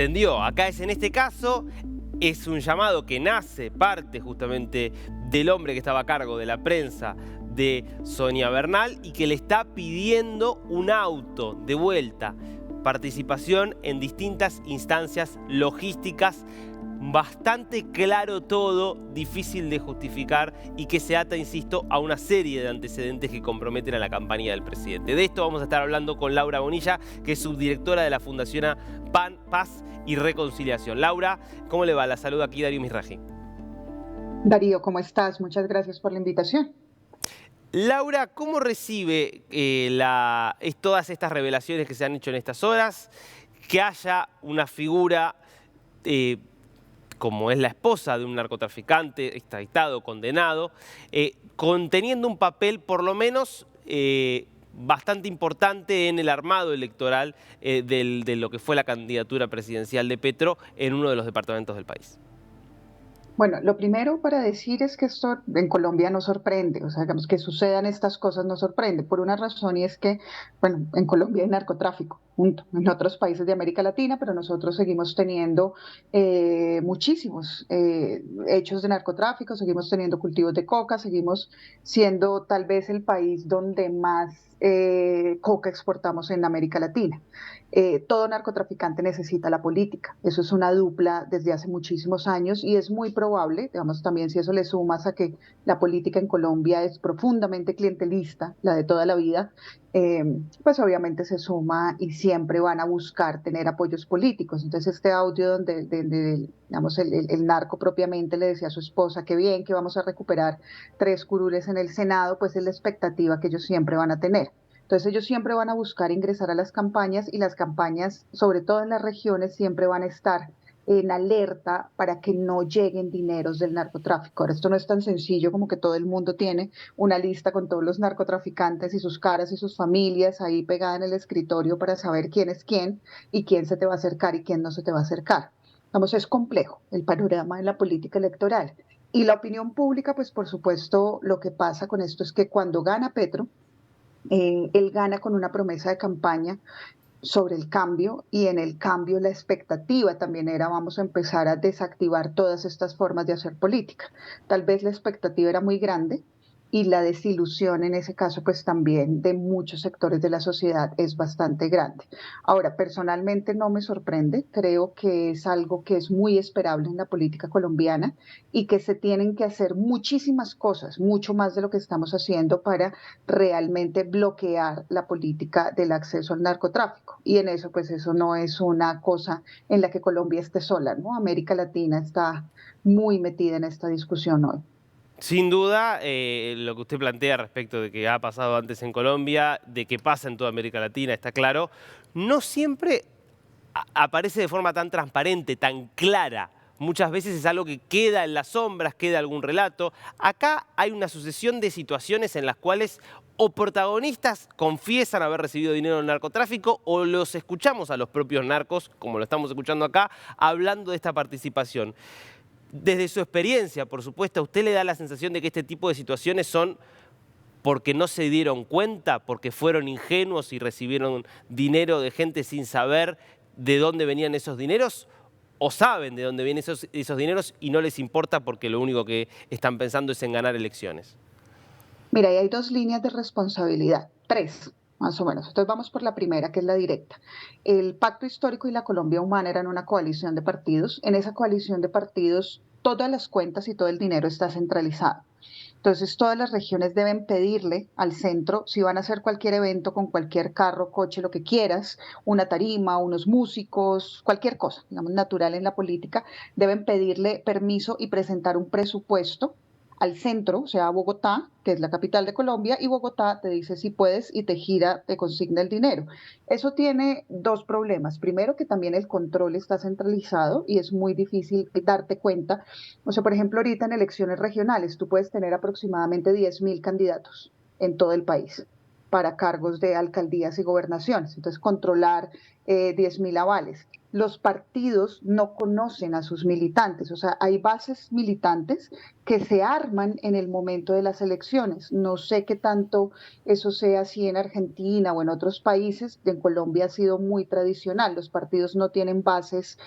Entendió, acá es en este caso, es un llamado que nace, parte justamente del hombre que estaba a cargo de la prensa de Sonia Bernal y que le está pidiendo un auto de vuelta, participación en distintas instancias logísticas. Bastante claro todo, difícil de justificar y que se ata, insisto, a una serie de antecedentes que comprometen a la campaña del presidente. De esto vamos a estar hablando con Laura Bonilla, que es subdirectora de la Fundación PAN, Paz y Reconciliación. Laura, ¿cómo le va? La saluda aquí Darío Misraji. Darío, ¿cómo estás? Muchas gracias por la invitación. Laura, ¿cómo recibe todas estas revelaciones que se han hecho en estas horas? Que haya una figura como es la esposa de un narcotraficante extraditado, condenado, teniendo un papel por lo menos bastante importante en el armado electoral de lo que fue la candidatura presidencial de Petro en uno de los departamentos del país. Bueno, lo primero para decir es que esto en Colombia no sorprende, o sea, digamos que sucedan estas cosas no sorprende, por una razón y es que, bueno, en Colombia hay narcotráfico, punto. En otros países de América Latina, pero nosotros seguimos teniendo muchísimos hechos de narcotráfico, seguimos teniendo cultivos de coca, seguimos siendo tal vez el país donde más coca exportamos en América Latina. Todo narcotraficante necesita la política. Eso es una dupla desde hace muchísimos años y es muy probable, digamos, también si eso le sumas a que la política en Colombia es profundamente clientelista, la de toda la vida, eh, pues obviamente se suma y siempre van a buscar tener apoyos políticos. Entonces este audio digamos, el narco propiamente le decía a su esposa que bien, que vamos a recuperar 3 curules en el Senado, pues es la expectativa que ellos siempre van a tener. Entonces ellos siempre van a buscar ingresar a las campañas y las campañas, sobre todo en las regiones, siempre van a estar en alerta para que no lleguen dineros del narcotráfico. Ahora, esto no es tan sencillo como que todo el mundo tiene una lista con todos los narcotraficantes y sus caras y sus familias ahí pegada en el escritorio para saber quién es quién y quién se te va a acercar y quién no se te va a acercar. Vamos, es complejo el panorama de la política electoral. Y la opinión pública, pues por supuesto, lo que pasa con esto es que cuando gana Petro, él gana con una promesa de campaña sobre el cambio y en el cambio la expectativa también era vamos a empezar a desactivar todas estas formas de hacer política. Tal vez la expectativa era muy grande y la desilusión en ese caso pues también de muchos sectores de la sociedad es bastante grande. Ahora, personalmente no me sorprende, creo que es algo que es muy esperable en la política colombiana y que se tienen que hacer muchísimas cosas, mucho más de lo que estamos haciendo para realmente bloquear la política del acceso al narcotráfico. Y en eso, pues eso no es una cosa en la que Colombia esté sola, ¿no? América Latina está muy metida en esta discusión hoy. Sin duda, lo que usted plantea respecto de que ha pasado antes en Colombia, de que pasa en toda América Latina, está claro, no siempre aparece de forma tan transparente, tan clara. Muchas veces es algo que queda en las sombras, queda algún relato. Acá hay una sucesión de situaciones en las cuales o protagonistas confiesan haber recibido dinero del narcotráfico o los escuchamos a los propios narcos, como lo estamos escuchando acá, hablando de esta participación. Desde su experiencia, por supuesto, ¿a usted le da la sensación de que este tipo de situaciones son porque no se dieron cuenta, porque fueron ingenuos y recibieron dinero de gente sin saber de dónde venían esos dineros? ¿O saben de dónde vienen esos dineros y no les importa porque lo único que están pensando es en ganar elecciones? Mira, y hay dos líneas de responsabilidad, tres más o menos. Entonces vamos por la primera, que es la directa. El Pacto Histórico y la Colombia Humana eran una coalición de partidos. En esa coalición de partidos, todas las cuentas y todo el dinero está centralizado. Entonces, todas las regiones deben pedirle al centro, si van a hacer cualquier evento con cualquier carro, coche, lo que quieras, una tarima, unos músicos, cualquier cosa, digamos, natural en la política, deben pedirle permiso y presentar un presupuesto al centro, o sea, a Bogotá, que es la capital de Colombia, y Bogotá te dice si puedes y te gira, te consigna el dinero. Eso tiene dos problemas. Primero, que también el control está centralizado y es muy difícil darte cuenta. O sea, por ejemplo, ahorita en elecciones regionales tú puedes tener aproximadamente 10.000 candidatos en todo el país. para cargos de alcaldías y gobernaciones. Entonces, controlar 10.000 avales. Los partidos no conocen a sus militantes, o sea, hay bases militantes que se arman en el momento de las elecciones. No sé qué tanto eso sea así en Argentina o en otros países. En Colombia ha sido muy tradicional. Los partidos no tienen bases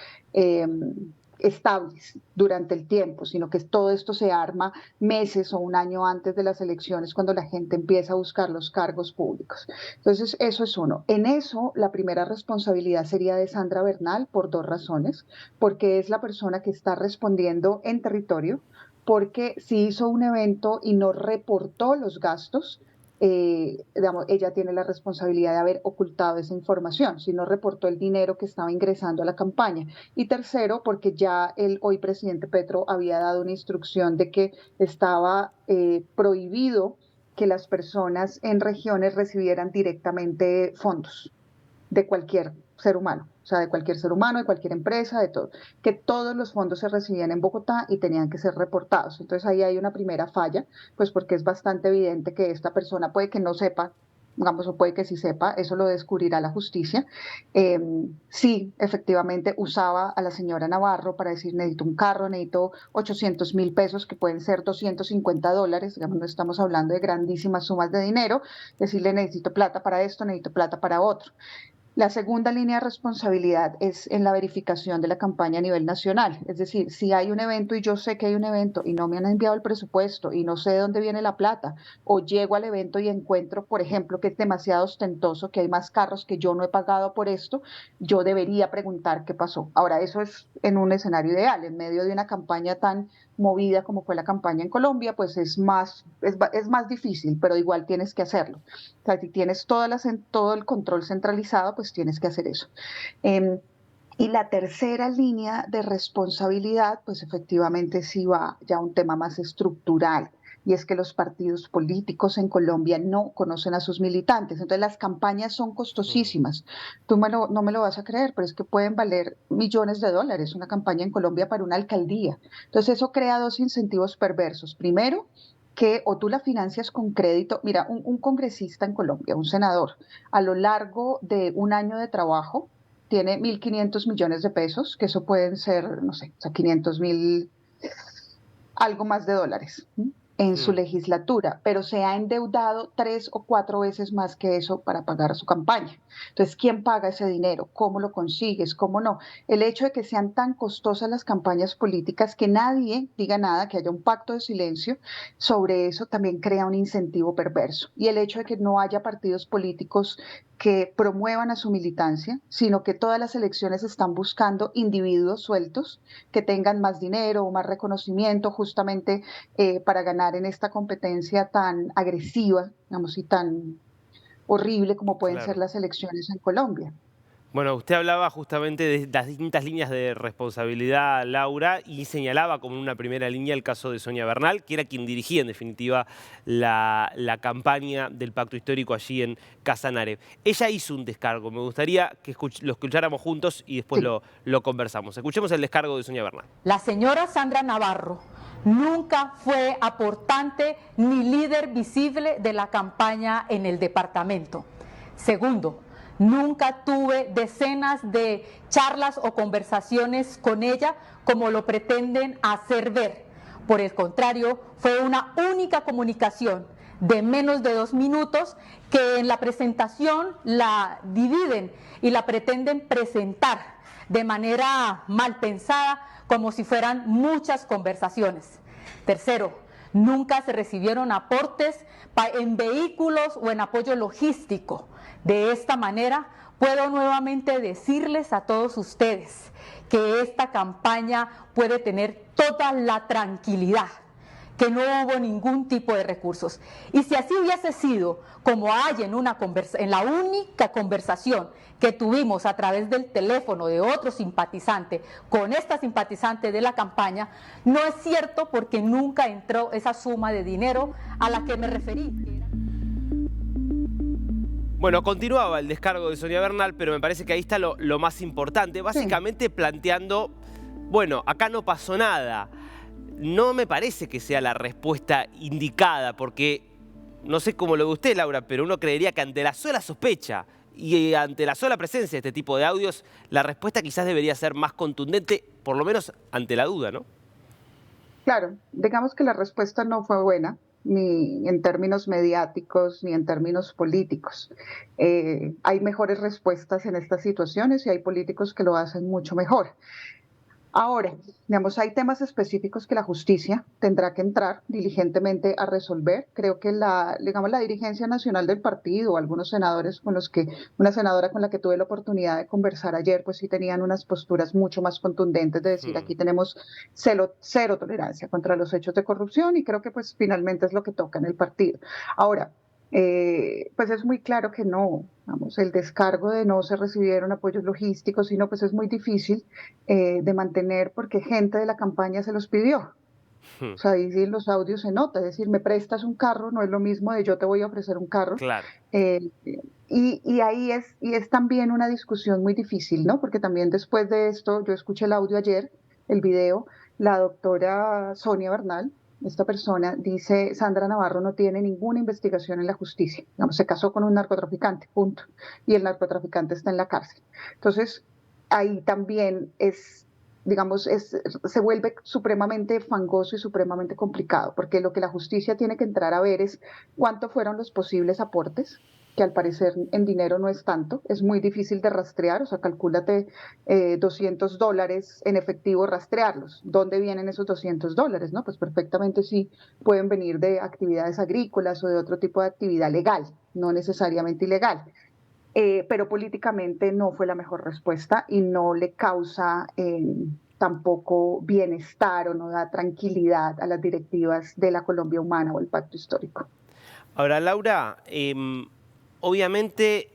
estables durante el tiempo, sino que todo esto se arma meses o un año antes de las elecciones, cuando la gente empieza a buscar los cargos públicos. Entonces, eso es uno. En eso, la primera responsabilidad sería de Sandra Bernal por dos razones, porque es la persona que está respondiendo en territorio, porque si hizo un evento y no reportó los gastos, digamos, ella tiene la responsabilidad de haber ocultado esa información, si no reportó el dinero que estaba ingresando a la campaña. Y tercero, porque ya el hoy presidente Petro había dado una instrucción de que estaba prohibido que las personas en regiones recibieran directamente fondos de cualquier ser humano, o sea, de cualquier ser humano, de cualquier empresa, de todo, que todos los fondos se recibían en Bogotá y tenían que ser reportados. Entonces ahí hay una primera falla, pues porque es bastante evidente que esta persona puede que no sepa, digamos, o puede que sí sepa, eso lo descubrirá la justicia. Sí, efectivamente usaba a la señora Navarro para decir, necesito un carro, necesito 800.000 pesos, que pueden ser $250, digamos, no estamos hablando de grandísimas sumas de dinero, decirle necesito plata para esto, necesito plata para otro. La segunda línea de responsabilidad es en la verificación de la campaña a nivel nacional. Es decir, si hay un evento y yo sé que hay un evento y no me han enviado el presupuesto y no sé de dónde viene la plata, o llego al evento y encuentro, por ejemplo, que es demasiado ostentoso, que hay más carros que yo no he pagado por esto, yo debería preguntar qué pasó. Ahora, eso es en un escenario ideal, en medio de una campaña tan movida como fue la campaña en Colombia, pues es más difícil, pero igual tienes que hacerlo. O sea, si tienes todo el control centralizado, pues tienes que hacer eso. Y la tercera línea de responsabilidad, pues efectivamente sí va ya a un tema más estructural, y es que los partidos políticos en Colombia no conocen a sus militantes. Entonces las campañas son costosísimas. No me lo vas a creer, pero es que pueden valer millones de dólares una campaña en Colombia para una alcaldía. Entonces eso crea dos incentivos perversos. Primero, que o tú la financias con crédito. Mira, un congresista en Colombia, un senador, a lo largo de un año de trabajo, tiene 1.500 millones de pesos, que eso pueden ser, no sé, o sea, 500.000, algo más de dólares en su legislatura, pero se ha endeudado 3 o 4 veces más que eso para pagar su campaña. Entonces, ¿quién paga ese dinero? ¿Cómo lo consigues? ¿Cómo no? El hecho de que sean tan costosas las campañas políticas, que nadie diga nada, que haya un pacto de silencio sobre eso, también crea un incentivo perverso. Y el hecho de que no haya partidos políticos que promuevan a su militancia, sino que todas las elecciones están buscando individuos sueltos que tengan más dinero o más reconocimiento, justamente para ganar en esta competencia tan agresiva, digamos, y tan horrible como pueden ser Claro. las elecciones en Colombia. Bueno, usted hablaba justamente de las distintas líneas de responsabilidad, Laura, y señalaba como una primera línea el caso de Sonia Bernal, que era quien dirigía en definitiva la campaña del Pacto Histórico allí en Casanare. Ella hizo un descargo, me gustaría que lo escucháramos juntos y después Sí. lo conversamos. Escuchemos el descargo de Sonia Bernal. La señora Sandra Navarro nunca fue aportante ni líder visible de la campaña en el departamento. Segundo, nunca tuve decenas de charlas o conversaciones con ella como lo pretenden hacer ver. Por el contrario, fue una única comunicación de menos de 2 minutos que en la presentación la dividen y la pretenden presentar de manera mal pensada, como si fueran muchas conversaciones. Tercero, nunca se recibieron aportes en vehículos o en apoyo logístico. De esta manera, puedo nuevamente decirles a todos ustedes que esta campaña puede tener toda la tranquilidad, que no hubo ningún tipo de recursos. Y si así hubiese sido, como hay en la única conversación que tuvimos a través del teléfono de otro simpatizante con esta simpatizante de la campaña, no es cierto, porque nunca entró esa suma de dinero a la que me referí. Bueno, continuaba el descargo de Sonia Bernal, pero me parece que ahí está lo más importante, básicamente planteando, bueno, acá no pasó nada. No me parece que sea la respuesta indicada, porque no sé cómo lo ve usted, Laura, pero uno creería que ante la sola sospecha y ante la sola presencia de este tipo de audios, la respuesta quizás debería ser más contundente, por lo menos ante la duda, ¿no? Claro, digamos que la respuesta no fue buena, ni en términos mediáticos, ni en términos políticos. Hay mejores respuestas en estas situaciones y hay políticos que lo hacen mucho mejor. Ahora, digamos, hay temas específicos que la justicia tendrá que entrar diligentemente a resolver. Creo que digamos, la dirigencia nacional del partido, algunos senadores una senadora con la que tuve la oportunidad de conversar ayer, pues sí tenían unas posturas mucho más contundentes de decir Mm. aquí tenemos cero tolerancia contra los hechos de corrupción y creo que pues finalmente es lo que toca en el partido. Ahora, pues es muy claro que no, vamos, el descargo de no se recibieron apoyos logísticos, sino pues es muy difícil de mantener porque gente de la campaña se los pidió. Mm. O sea, ahí sí en los audios se nota, es decir, me prestas un carro, no es lo mismo de yo te voy a ofrecer un carro. Claro. Eh, y ahí es también una discusión muy difícil, ¿no? Porque también después de esto, yo escuché el audio ayer, el video, la doctora Sonia Bernal, esta persona, dice, Sandra Navarro no tiene ninguna investigación en la justicia. Digamos, se casó con un narcotraficante, punto. Y el narcotraficante está en la cárcel. Entonces, ahí también digamos, se vuelve supremamente fangoso y supremamente complicado, porque lo que la justicia tiene que entrar a ver es cuánto fueron los posibles aportes, que al parecer en dinero no es tanto, es muy difícil de rastrear, o sea, calcúlate $200 en efectivo rastrearlos. ¿Dónde vienen esos $200? ¿No? Pues perfectamente sí pueden venir de actividades agrícolas o de otro tipo de actividad legal, no necesariamente ilegal. Pero políticamente no fue la mejor respuesta y no le causa tampoco bienestar o no da tranquilidad a las directivas de la Colombia Humana o el Pacto Histórico. Ahora, Laura, obviamente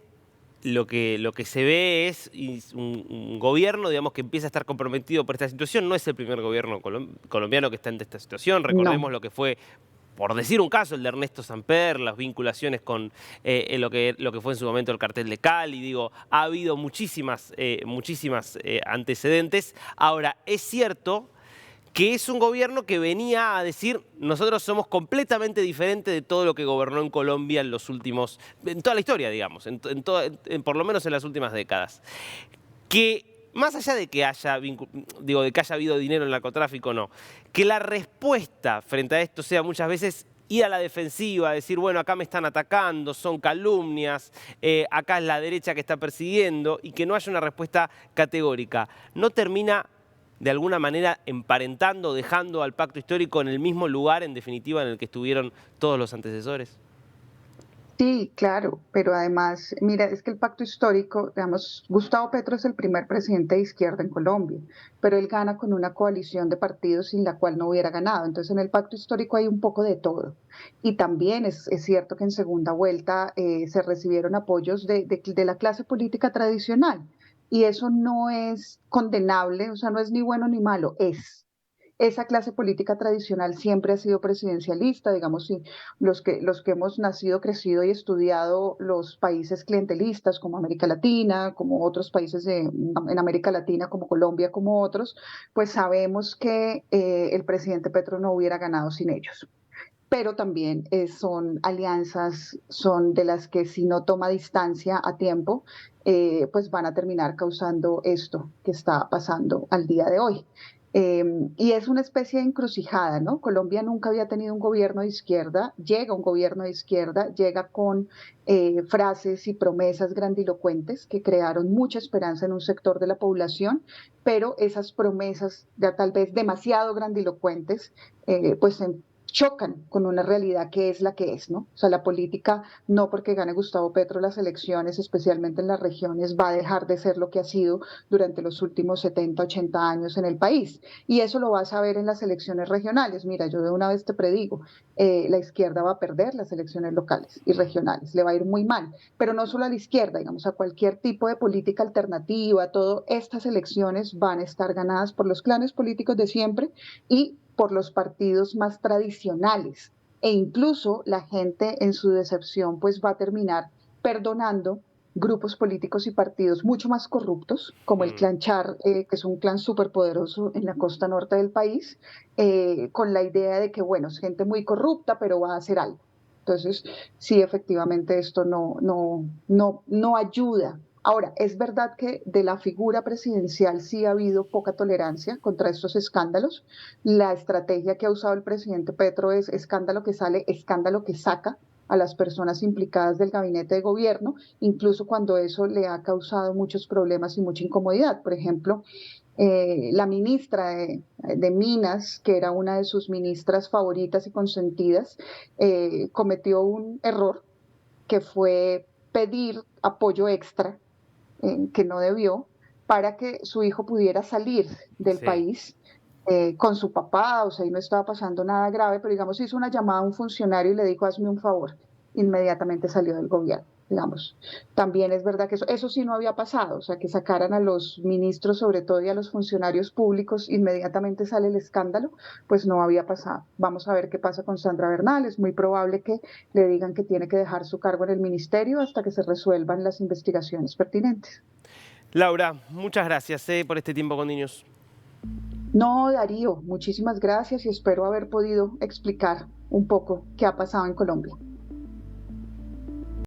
lo que se ve es un gobierno, digamos, que empieza a estar comprometido por esta situación. No es el primer gobierno colombiano que está en esta situación. Recordemos No. lo que fue, por decir un caso, el de Ernesto Samper, las vinculaciones con lo que fue en su momento el cartel de Cali. Digo, ha habido muchísimas antecedentes. Ahora, es cierto que es un gobierno que venía a decir, nosotros somos completamente diferentes de todo lo que gobernó en Colombia en toda la historia, digamos, por lo menos en las últimas décadas. Que más allá de que de que haya habido dinero en el narcotráfico, no, que la respuesta frente a esto sea muchas veces ir a la defensiva, decir, bueno, acá me están atacando, son calumnias, acá es la derecha que está persiguiendo, y que no haya una respuesta categórica. No termina de alguna manera emparentando, dejando al pacto histórico en el mismo lugar, en definitiva, en el que estuvieron todos los antecesores. Sí, claro, pero además, mira, es que el pacto histórico, digamos, Gustavo Petro es el primer presidente de izquierda en Colombia, pero él gana con una coalición de partidos sin la cual no hubiera ganado. Entonces, en el pacto histórico hay un poco de todo. Y también es cierto que en segunda vuelta se recibieron apoyos de la clase política tradicional. Y eso no es condenable, o sea, no es ni bueno ni malo, es. Esa clase política tradicional siempre ha sido presidencialista, digamos, sí, los que hemos nacido, crecido y estudiado los países clientelistas como América Latina, como otros países en América Latina, como Colombia, como otros, pues sabemos que el presidente Petro no hubiera ganado sin ellos. Pero también son alianzas, son de las que si no toma distancia a tiempo, pues van a terminar causando esto que está pasando al día de hoy. Y es una especie de encrucijada, ¿no? Colombia nunca había tenido un gobierno de izquierda, llega un gobierno de izquierda, llega con frases y promesas grandilocuentes que crearon mucha esperanza en un sector de la población, pero esas promesas ya tal vez demasiado grandilocuentes, pues chocan con una realidad que es la que es, ¿no? O sea, la política, no porque gane Gustavo Petro las elecciones, especialmente en las regiones, va a dejar de ser lo que ha sido durante los últimos 70, 80 años en el país. Y eso lo vas a ver en las elecciones regionales. Mira, yo de una vez te predigo, la izquierda va a perder las elecciones locales y regionales, le va a ir muy mal, pero no solo a la izquierda, digamos, a cualquier tipo de política alternativa, todas estas elecciones van a estar ganadas por los clanes políticos de siempre y por los partidos más tradicionales. E incluso la gente en su decepción pues va a terminar perdonando grupos políticos y partidos mucho más corruptos, como el clan Char, que es un clan súper poderoso en la costa norte del país, con la idea de que, bueno, es gente muy corrupta, pero va a hacer algo. Entonces, sí, efectivamente esto no ayuda. Ahora, es verdad que de la figura presidencial sí ha habido poca tolerancia contra estos escándalos. La estrategia que ha usado el presidente Petro es escándalo que sale, escándalo que saca a las personas implicadas del gabinete de gobierno, incluso cuando eso le ha causado muchos problemas y mucha incomodidad. Por ejemplo, la ministra de Minas, que era una de sus ministras favoritas y consentidas, cometió un error que fue pedir apoyo extra que no debió para que su hijo pudiera salir del Sí. país con su papá, o sea, y no estaba pasando nada grave, pero digamos hizo una llamada a un funcionario y le dijo, hazme un favor, inmediatamente salió del gobierno, digamos. También es verdad que eso sí no había pasado, o sea, que sacaran a los ministros sobre todo y a los funcionarios públicos, inmediatamente sale el escándalo, pues no había pasado. Vamos a ver qué pasa con Sandra Bernal, es muy probable que le digan que tiene que dejar su cargo en el ministerio hasta que se resuelvan las investigaciones pertinentes. Laura, muchas gracias por este tiempo con Niños. No, Darío, muchísimas gracias y espero haber podido explicar un poco qué ha pasado en Colombia.